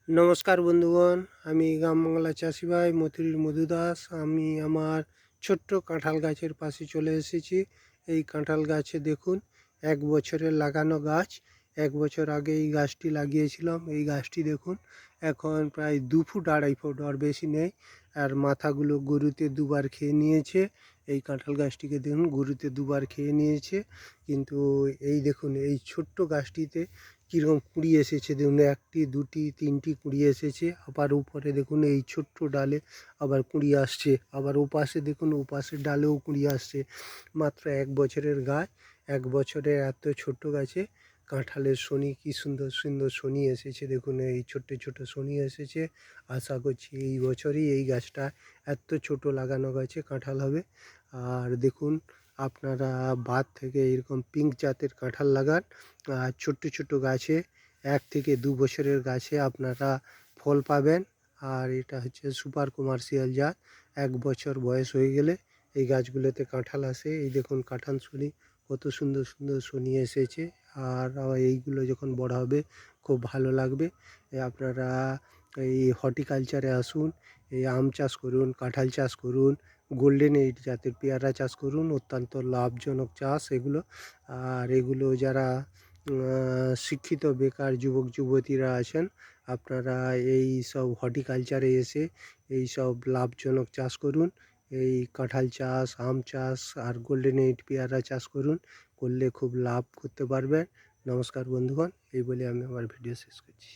নমস্কার বন্ধুগণ, আমি গ্রাম বাংলা চাষি ভাই মথুরির মধু দাস। আমি আমার ছোট্ট কাঁঠাল গাছের পাশে চলে এসেছি। এই কাঁঠাল গাছে দেখুন, 1 বছরের লাগানো গাছ। 1 বছর আগে এই গাছটি লাগিয়েছিলাম। এই গাছটি দেখুন এখন প্রায় 2 ফুট 2.5 ফুট, আর বেশি নেই। আর মাথাগুলো গরুতে দুবার খেয়ে নিয়েছে। এই কাঁঠাল গাছটিকে দেখুন গরুতে দুবার খেয়ে নিয়েছে। কিন্তু এই দেখুন এই ছোট্ট গাছটিতে কীরকম কুঁড়ি এসেছে দেখুন, 1টি 2টি 3টি কুঁড়ি এসেছে। আবার উপরে দেখুন এই ছোট্ট ডালে আবার কুঁড়ি আসছে। আবার ওপাশে দেখুন ওপাশের ডালেও কুঁড়ি আসছে। মাত্র 1 বছরের গাছ, 1 বছরে এত ছোট্ট গাছে কাঁঠালের শনি, কি সুন্দর সুন্দর শনি এসেছে দেখুন। এই ছোট্ট ছোট শনি এসেছে। আশা করছি এই বছরই এই গাছটা, এত ছোট লাগানো গাছে কাঁঠাল হবে। আর দেখুন আপনারা বাদ থেকে এরকম পিঙ্ক জাতের কাঁঠাল লাগান। আর ছোট্ট ছোট গাছে 1 থেকে 2 বছরের গাছে আপনারা ফল পাবেন। আর এটা হচ্ছে সুপার কমার্শিয়াল জাত। 1 বছর বয়স হয়ে গেলে এই গাছগুলোতে কাঁঠাল আসে। এই দেখুন কাঁঠাল শনি, কত সুন্দর সুন্দর শনি এসেছে। আর এইগুলো যখন বড় হবে খুব ভালো লাগবে। আপনারা এই হর্টিকালচারে আসুন, এই আম চাষ করুন, কাঁঠাল চাষ করুন, গোল্ডেন এইট জাতের পেয়ারা চাষ করুন। অত্যন্ত লাভজনক চাষ এগুলো। আর এগুলো যারা শিক্ষিত বেকার যুবক যুবতীরা আছেন, আপনারা এই সব হর্টিকালচারে এসে এই সব লাভজনক চাষ করুন। এই কাঁঠাল চাষ, আম চাষ আর গোল্ডেন এইট পেয়ারা চাষ করুন। করলে খুব লাভ করতে পারবেন। নমস্কার বন্ধুগণ, এই বলে আমি আমার ভিডিও শেষ করছি।